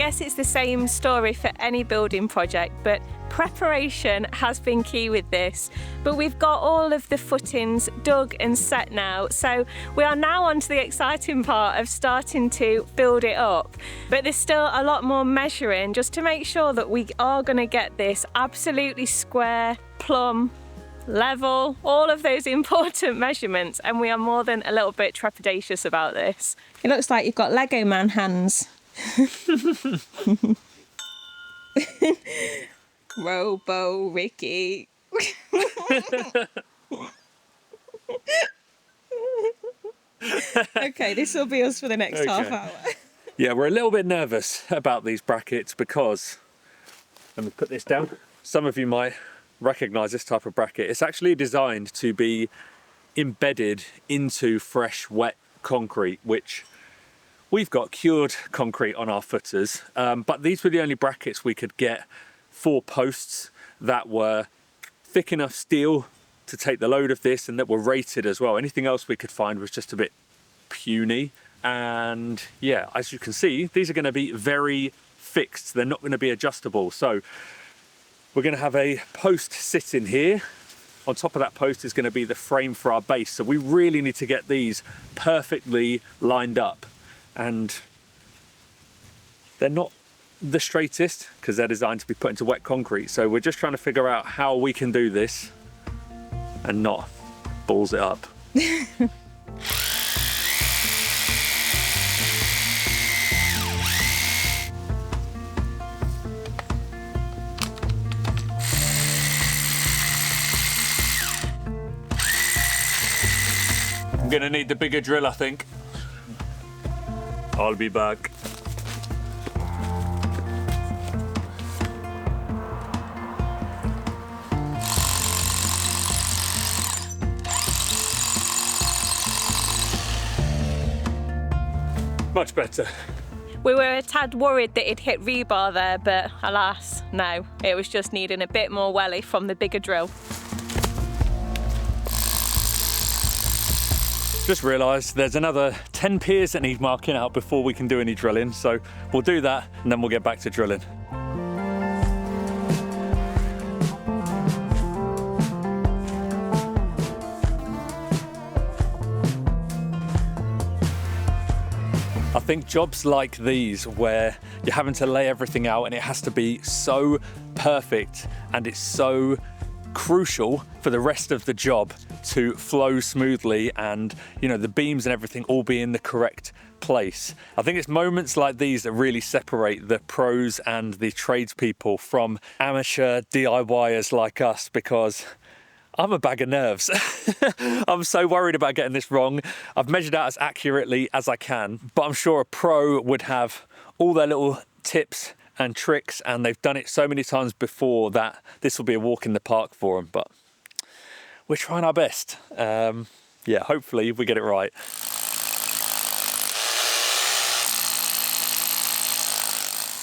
guess it's the same story for any building project, but preparation has been key with this. But we've got all of the footings dug and set now, so we are now on to the exciting part of starting to build it up. But there's still a lot more measuring just to make sure that we are going to get this absolutely square, plumb, level, all of those important measurements, and we are more than a little bit trepidatious about this. It looks like you've got Lego man hands. Robo Ricky. Okay, this will be us for the next half hour. Yeah, we're a little bit nervous about these brackets because, let me put this down, some of you might recognise this type of bracket. It's actually designed to be embedded into fresh, wet concrete, which we've got cured concrete on our footers, but these were the only brackets we could get for posts that were thick enough steel to take the load of this and that were rated as well. Anything else we could find was just a bit puny. And yeah, as you can see, these are going to be very fixed. They're not going to be adjustable. So we're going to have a post sitting here. On top of that post is going to be the frame for our base. So we really need to get these perfectly lined up. And they're not the straightest because they're designed to be put into wet concrete. So we're just trying to figure out how we can do this and not balls it up. I'm gonna need the bigger drill, I think. I'll be back. Much better. We were a tad worried that it'd hit rebar there, but alas, no. It was just needing a bit more welly from the bigger drill. Just realised there's another 10 piers that need marking out before we can do any drilling, so we'll do that and then we'll get back to drilling. I think jobs like these where you're having to lay everything out and it has to be so perfect and it's so crucial for the rest of the job to flow smoothly and, you know, the beams and everything all be in the correct place. I think it's moments like these that really separate the pros and the tradespeople from amateur DIYers like us, because I'm a bag of nerves. I'm so worried about getting this wrong. I've measured out as accurately as I can, but I'm sure a pro would have all their little tips and tricks, and they've done it so many times before that this will be a walk in the park for them, but we're trying our best. Yeah, hopefully we get it right.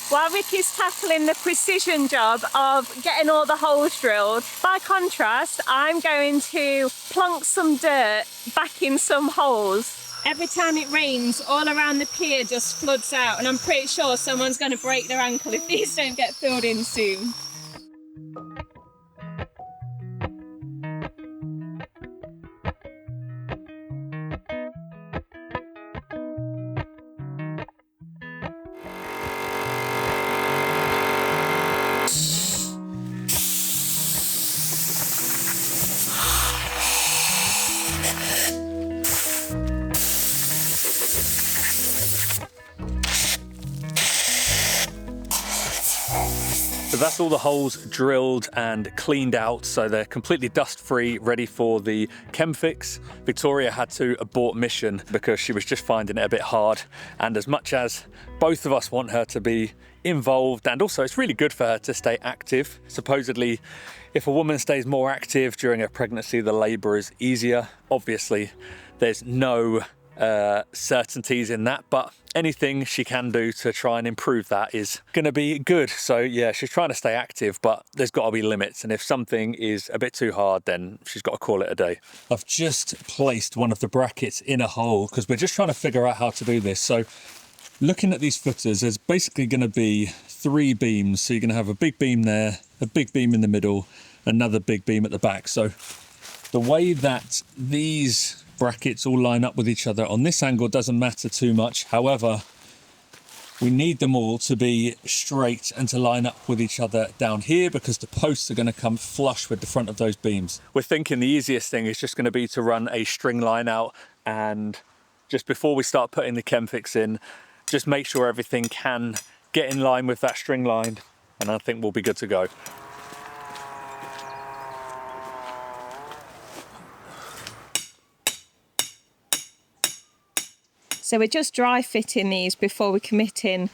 While Ricky's tackling the precision job of getting all the holes drilled, by contrast, I'm going to plonk some dirt back in some holes. Every time it rains, all around the pier just floods out, and I'm pretty sure someone's going to break their ankle if these don't get filled in soon. So that's all the holes drilled and cleaned out, so they're completely dust-free, ready for the chem fix. Victoria had to abort mission because she was just finding it a bit hard, and as much as both of us want her to be involved, and also it's really good for her to stay active. Supposedly, if a woman stays more active during her pregnancy, the labour is easier. Obviously, there's no certainties in that, but anything she can do to try and improve that is going to be good. So yeah, she's trying to stay active, but there's got to be limits, and if something is a bit too hard, then she's got to call it a day. I've just placed one of the brackets in a hole because we're just trying to figure out how to do this. So looking at these footers, there's basically going to be 3 beams. So you're going to have a big beam there, a big beam in the middle, another big beam at the back. So the way that these brackets all line up with each other on this angle doesn't matter too much. However, we need them all to be straight and to line up with each other down here, because the posts are going to come flush with the front of those beams. We're thinking the easiest thing is just going to be to run a string line out, and just before we start putting the Chemfix in, just make sure everything can get in line with that string line, and I think we'll be good to go. So we're just dry fitting these before we commit in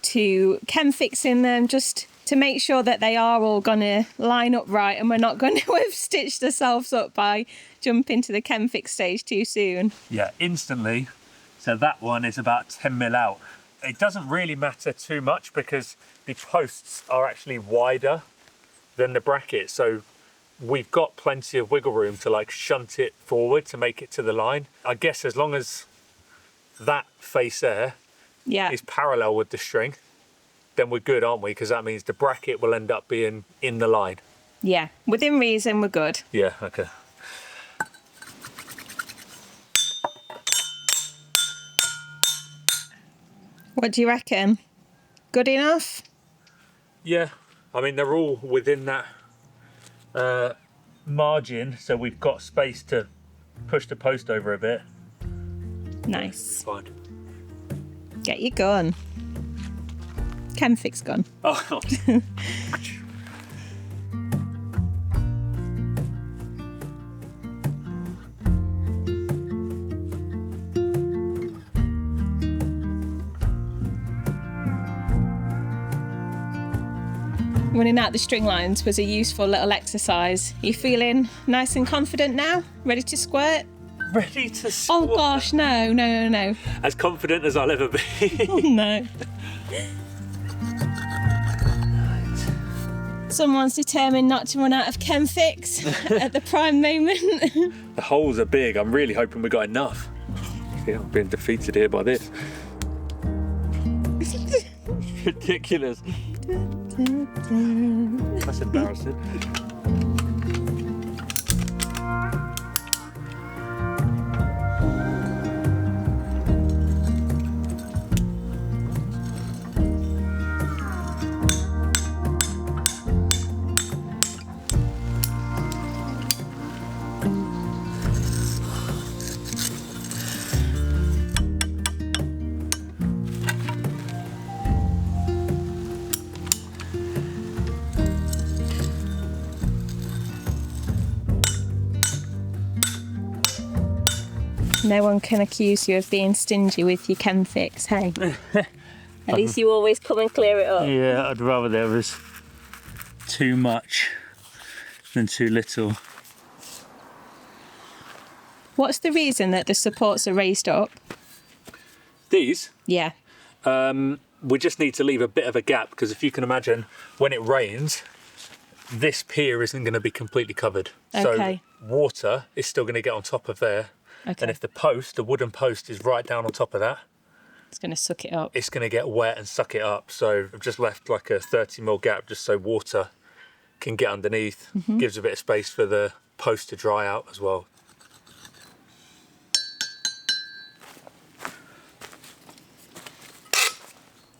to Chemfixing them, just to make sure that they are all going to line up right and we're not going to have stitched ourselves up by jumping to the Chemfix stage too soon. Yeah, instantly. So that one is about 10 mil out. It doesn't really matter too much because the posts are actually wider than the bracket. So we've got plenty of wiggle room to like shunt it forward to make it to the line. I guess as long as that face there is parallel with the string, then we're good, aren't we? Because that means the bracket will end up being in the line. Yeah, within reason, we're good. Yeah, okay. What do you reckon? Good enough? Yeah, I mean, they're all within that margin, so we've got space to push the post over a bit. Nice. Fine. Get your gun. Chemfix gun. Oh. Running out the string lines was a useful little exercise. Are you feeling nice and confident now? Ready to squirt? Ready to squirt? Oh gosh, no. As confident as I'll ever be. No. Someone's determined not to run out of Chemfix at the prime moment. The holes are big. I'm really hoping we got enough. Yeah, I'm being defeated here by this. Ridiculous. That's embarrassing. No one can accuse you of being stingy with your Chemfix, hey? At least you always come and clear it up. Yeah, I'd rather there was too much than too little. What's the reason that the supports are raised up? These? Yeah. We just need to leave a bit of a gap, because if you can imagine, when it rains, this pier isn't going to be completely covered. Okay. So water is still going to get on top of there. Okay. And if the wooden post is right down on top of that, It's going to suck it up. it's going to get wet and suck it up. So I've just left like a 30mm gap just so water can get underneath. Gives a bit of space for the post to dry out as well.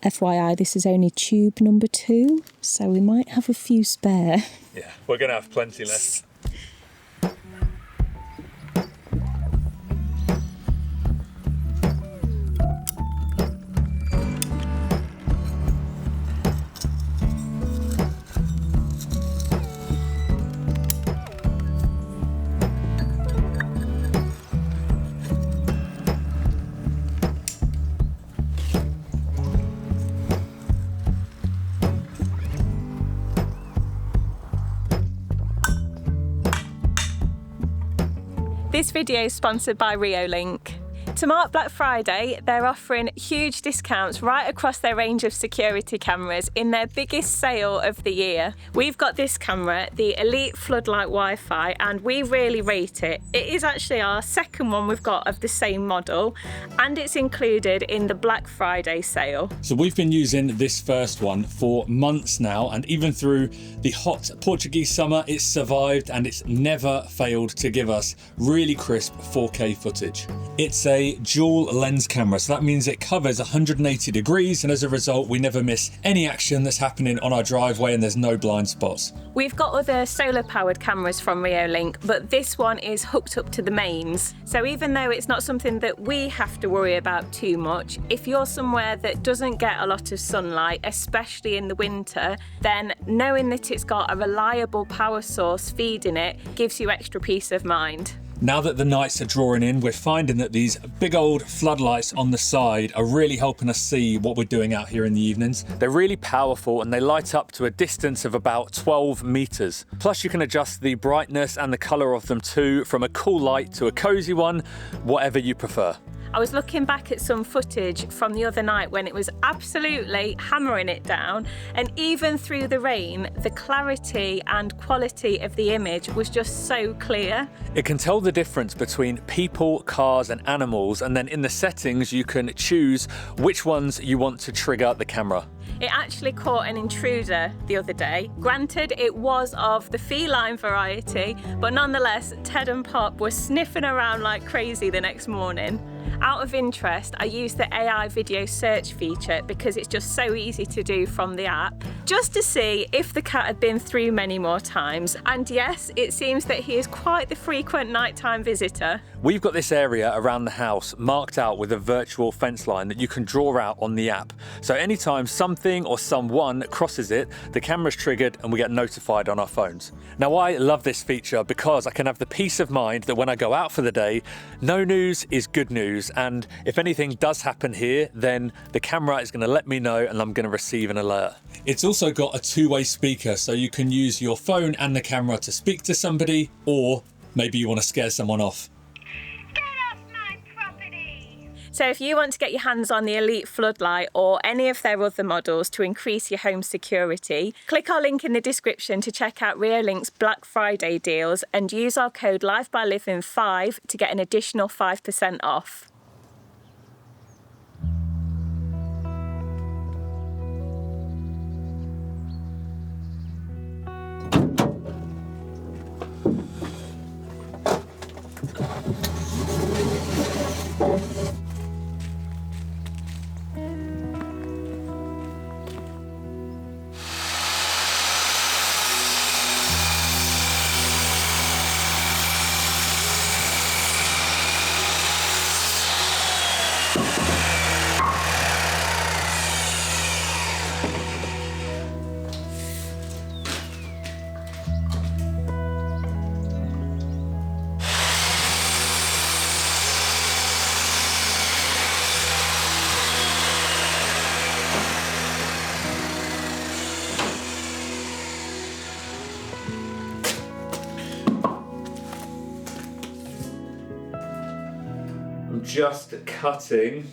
FYI, this is only tube number 2, so we might have a few spare. Yeah, we're going to have plenty left. This video is sponsored by Riolink. To mark Black Friday, they're offering huge discounts right across their range of security cameras in their biggest sale of the year. We've got this camera, the Elite Floodlight Wi-Fi, and we really rate it. It is actually our second one we've got of the same model, and it's included in the Black Friday sale. So we've been using this first one for months now, and even through the hot Portuguese summer, it's survived and it's never failed to give us really crisp 4K footage. It's a dual lens camera, so that means it covers 180 degrees, and as a result we never miss any action that's happening on our driveway, and there's no blind spots. We've got other solar powered cameras from Reolink, but this one is hooked up to the mains. So even though it's not something that we have to worry about too much, if you're somewhere that doesn't get a lot of sunlight, especially in the winter, then knowing that it's got a reliable power source feeding it gives you extra peace of mind. Now that the nights are drawing in, we're finding that these big old floodlights on the side are really helping us see what we're doing out here in the evenings. They're really powerful and they light up to a distance of about 12 meters. Plus you can adjust the brightness and the color of them too, from a cool light to a cozy one, whatever you prefer. I was looking back at some footage from the other night when it was absolutely hammering it down, and even through the rain, the clarity and quality of the image was just so clear. It can tell the difference between people, cars and animals, and then in the settings you can choose which ones you want to trigger the camera. It actually caught an intruder the other day. Granted, it was of the feline variety, but nonetheless, Ted and Pop were sniffing around like crazy the next morning. Out of interest, I used the AI video search feature because it's just so easy to do from the app, just to see if the cat had been through many more times. And yes, it seems that he is quite the frequent nighttime visitor. We've got this area around the house marked out with a virtual fence line that you can draw out on the app. So anytime something or someone crosses it, the camera's triggered and we get notified on our phones. Now I love this feature because I can have the peace of mind that when I go out for the day, no news is good news, and if anything does happen here, then the camera is going to let me know and I'm going to receive an alert. It's also got a two-way speaker, so you can use your phone and the camera to speak to somebody, or maybe you want to scare someone off. So if you want to get your hands on the Elite Floodlight or any of their other models to increase your home security, click our link in the description to check out Reolink's Black Friday deals and use our code LIVEBYLIVING5 to get an additional 5% off. I'm just cutting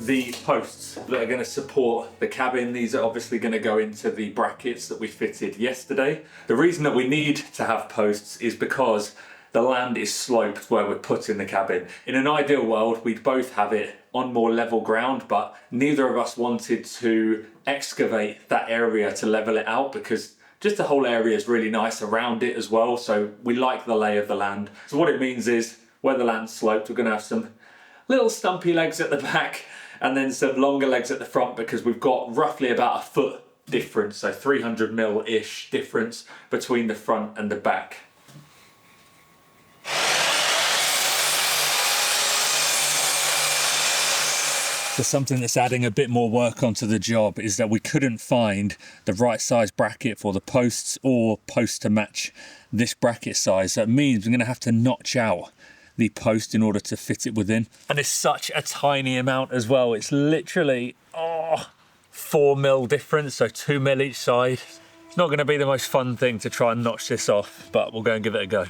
the posts that are going to support the cabin. These are obviously going to go into the brackets that we fitted yesterday. The reason that we need to have posts is because the land is sloped where we're putting the cabin. In an ideal world, we'd both have it on more level ground, but neither of us wanted to excavate that area to level it out because just the whole area is really nice around it as well. So we like the lay of the land. So what it means is where the land's sloped, we're going to have some little stumpy legs at the back and then some longer legs at the front, because we've got roughly about a foot difference, so 300mm-ish difference between the front and the back. So something that's adding a bit more work onto the job is that we couldn't find the right size bracket for the posts or posts to match this bracket size. So it means we're going to have to notch out the post in order to fit it within. And it's such a tiny amount as well. It's literally 4mm difference, so 2mm each side. It's not going to be the most fun thing to try and notch this off, but we'll go and give it a go.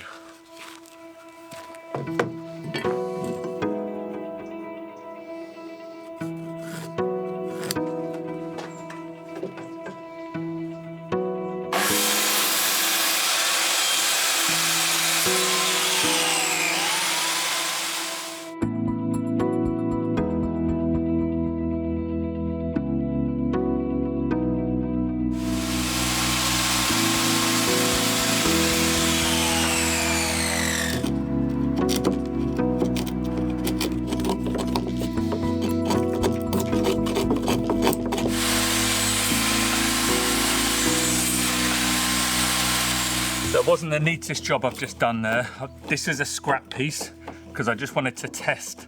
wasn't the neatest job I've just done there. This is a scrap piece because I just wanted to test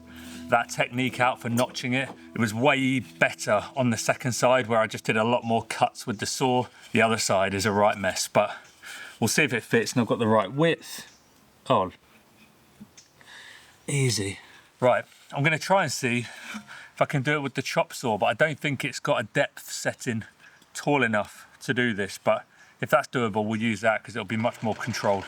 that technique out for notching it. It was way better on the second side where I just did a lot more cuts with the saw. The other side is a right mess, but we'll see if it fits and I've got the right width. Oh, easy. Right, I'm gonna try and see if I can do it with the chop saw, but I don't think it's got a depth setting tall enough to do this, but if that's doable, we'll use that because it'll be much more controlled.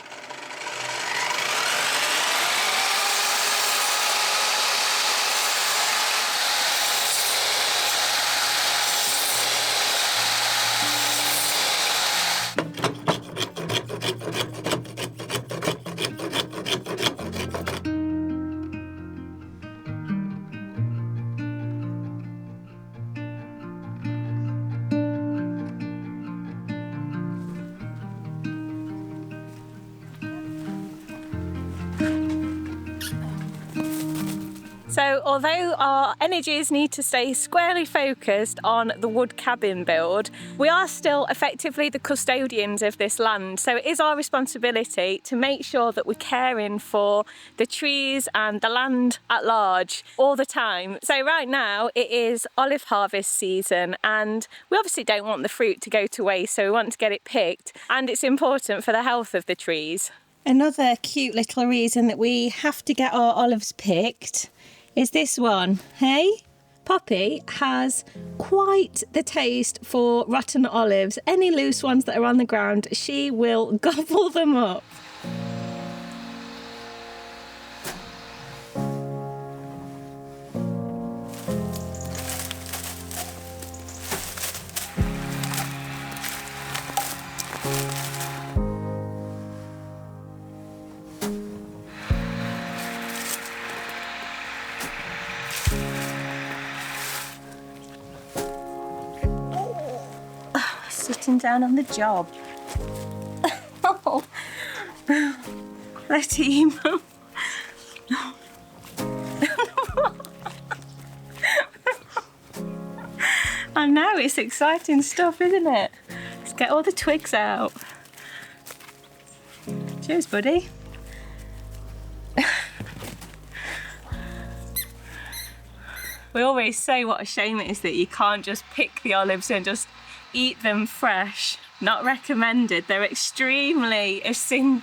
So although our energies need to stay squarely focused on the wood cabin build, we are still effectively the custodians of this land. So it is our responsibility to make sure that we're caring for the trees and the land at large all the time. So right now it is olive harvest season and we obviously don't want the fruit to go to waste, so we want to get it picked, and it's important for the health of the trees. Another cute little reason that we have to get our olives picked is this one. Hey, Poppy has quite the taste for rotten olives. Any loose ones that are on the ground, she will gobble them up. Sitting down on the job. Oh, let him. I know, it's exciting stuff, isn't it? Let's get all the twigs out. Cheers, buddy. We always say what a shame it is that you can't just pick the olives and just eat them fresh. Not recommended. They're extremely astringent.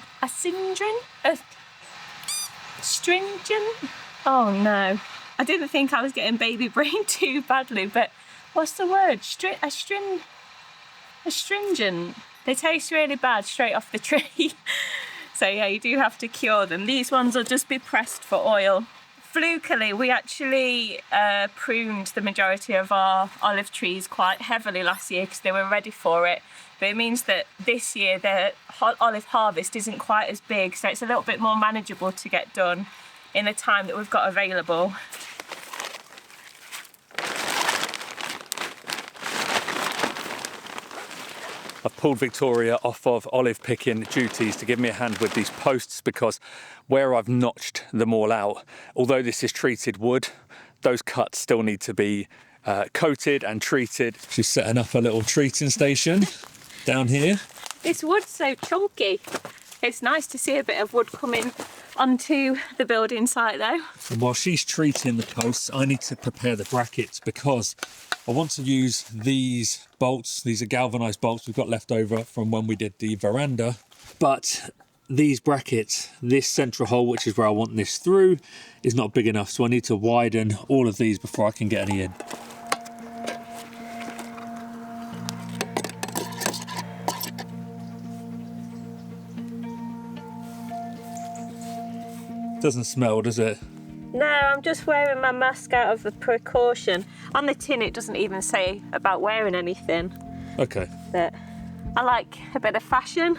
Oh no. I didn't think I was getting baby brain too badly, but what's the word? Astringent. They taste really bad straight off the tree. So yeah, you do have to cure them. These ones will just be pressed for oil. Flukily, we actually pruned the majority of our olive trees quite heavily last year because they were ready for it. But it means that this year the olive harvest isn't quite as big, so it's a little bit more manageable to get done in the time that we've got available. I've pulled Victoria off of olive picking duties to give me a hand with these posts because where I've notched them all out, although this is treated wood, those cuts still need to be coated and treated. She's setting up a little treating station down here. This wood's so chunky. It's nice to see a bit of wood coming onto the building site though. And while she's treating the posts, I need to prepare the brackets because I want to use these bolts. These are galvanized bolts we've got left over from when we did the veranda. But these brackets, this central hole, which is where I want this through, is not big enough. So I need to widen all of these before I can get any in. Doesn't smell, does it? No, I'm just wearing my mask out of the precaution. On the tin it doesn't even say about wearing anything. Okay. But I like a bit of fashion.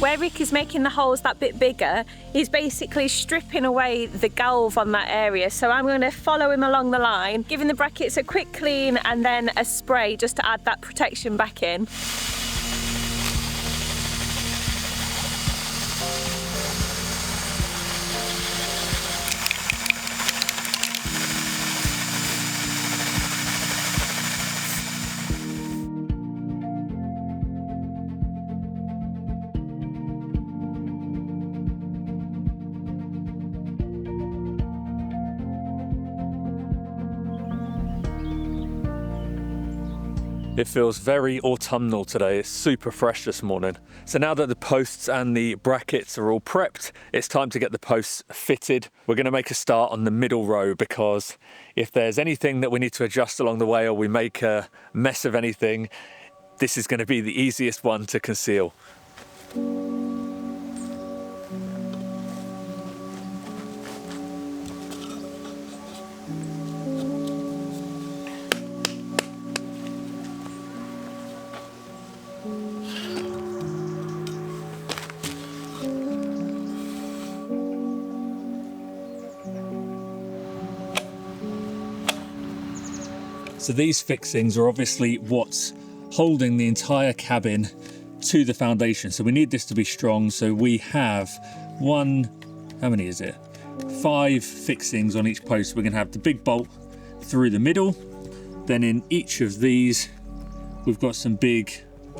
Where Rick is making the holes that bit bigger, he's basically stripping away the galv on that area. So I'm going to follow him along the line, giving the brackets a quick clean and then a spray just to add that protection back in. It feels very autumnal today. It's super fresh this morning. So now that the posts and the brackets are all prepped, it's time to get the posts fitted. We're going to make a start on the middle row because if there's anything that we need to adjust along the way or we make a mess of anything, this is going to be the easiest one to conceal. So these fixings are obviously what's holding the entire cabin to the foundation. So we need this to be strong. So we have how many is it? 5 fixings on each post. We're going to have the big bolt through the middle. Then in each of these, we've got some big,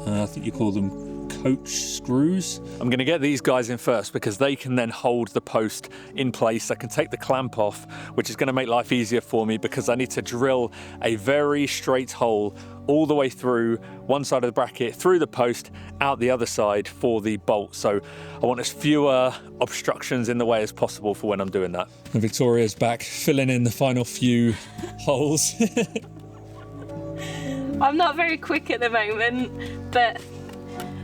I think you call them coach screws. I'm going to get these guys in first because they can then hold the post in place. I can take the clamp off, which is going to make life easier for me because I need to drill a very straight hole all the way through one side of the bracket, through the post, out the other side for the bolt. So I want as fewer obstructions in the way as possible for when I'm doing that. And Victoria's back filling in the final few holes. I'm not very quick at the moment, but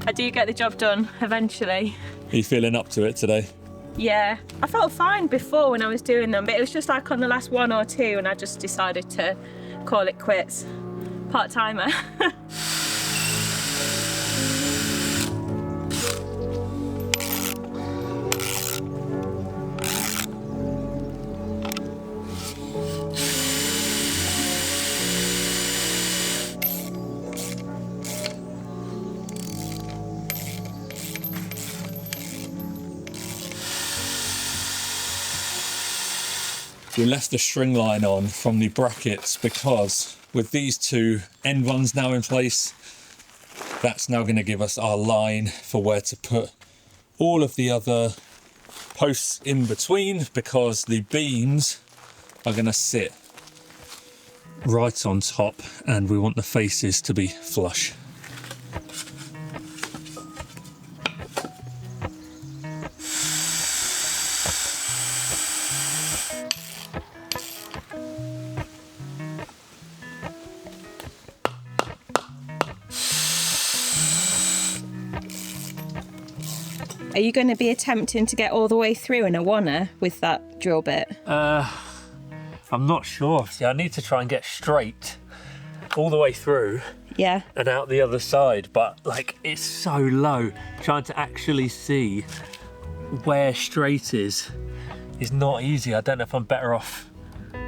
I do get the job done eventually. Are you feeling up to it today? Yeah, I felt fine before when I was doing them, but it was just like on the last 1 or 2 and I just decided to call it quits. Part-timer. We left the string line on from the brackets because with these 2 end ones now in place, that's now going to give us our line for where to put all of the other posts in between, because the beams are going to sit right on top and we want the faces to be flush. Are you going to be attempting to get all the way through in a wanna with that drill bit? I'm not sure. See, I need to try and get straight all the way through. Yeah. And out the other side, but like it's so low. Trying to actually see where straight is not easy. I don't know if I'm better off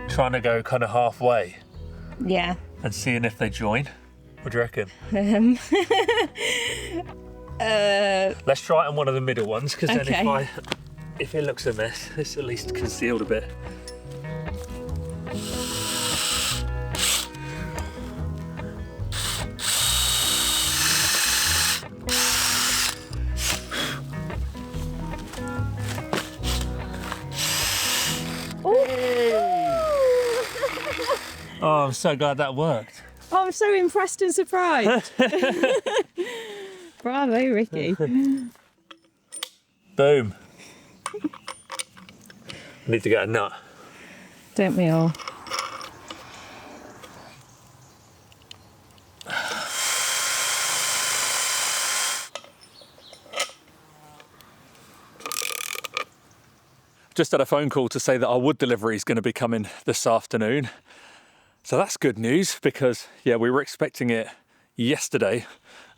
trying to go kind of halfway. Yeah. And seeing if they join. What do you reckon? Let's try it on one of the middle ones, because Okay. then if it looks a mess, it's at least concealed a bit. Oh, I'm so glad that worked. Oh, I'm so impressed and surprised. Bravo, Ricky. Boom. Need to get a nut. Don't we all? Just had a phone call to say that our wood delivery is going to be coming this afternoon. So that's good news, because yeah, we were expecting it yesterday,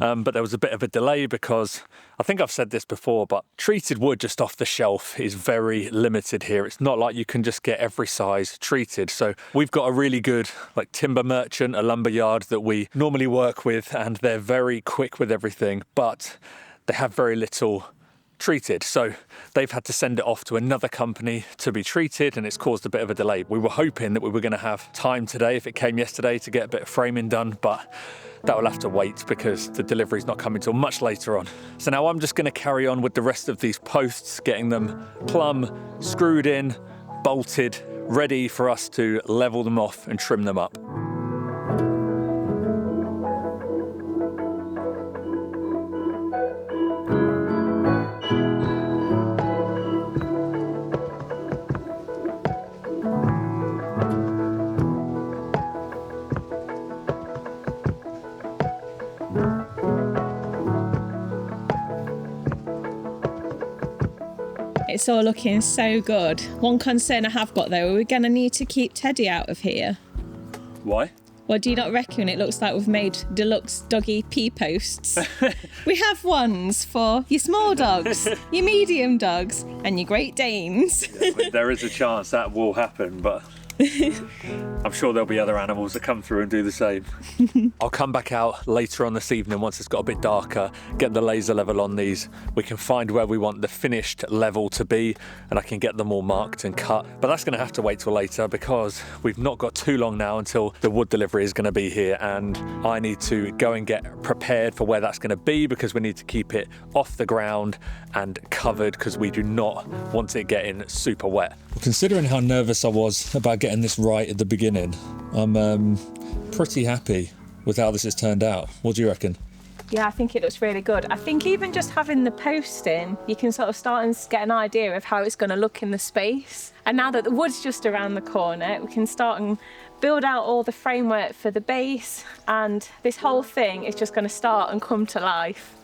but there was a bit of a delay because I think I've said this before, but treated wood just off the shelf is very limited here. It's not like you can just get every size treated. So we've got a really good like timber merchant, a lumber yard that we normally work with, and they're very quick with everything, but they have very little treated. So they've had to send it off to another company to be treated, and it's caused a bit of a delay. We were hoping that we were going to have time today, if it came yesterday, to get a bit of framing done, but that will have to wait because the delivery's not coming till much later on. So now I'm just going to carry on with the rest of these posts, getting them plumb, screwed in, bolted, ready for us to level them off and trim them up. It's all looking so good. One concern I have got though, are we going to need to keep Teddy out of here? Why? Well, do you not reckon it looks like we've made deluxe doggy pee posts? We have ones for your small dogs, your medium dogs, and your Great Danes. Yeah, there is a chance that will happen, but I'm sure there'll be other animals that come through and do the same. I'll come back out later on this evening once it's got a bit darker, get the laser level on these. We can find where we want the finished level to be, and I can get them all marked and cut. But that's going to have to wait till later because we've not got too long now until the wood delivery is going to be here, and I need to go and get prepared for where that's going to be because we need to keep it off the ground and covered because we do not want it getting super wet. Considering how nervous I was about getting this right at the beginning, I'm pretty happy with how this has turned out. What do you reckon? Yeah, I think it looks really good. I think even just having the post in, you can sort of start and get an idea of how it's going to look in the space. And now that the wood's just around the corner, we can start and build out all the framework for the base, and this whole thing is just going to start and come to life.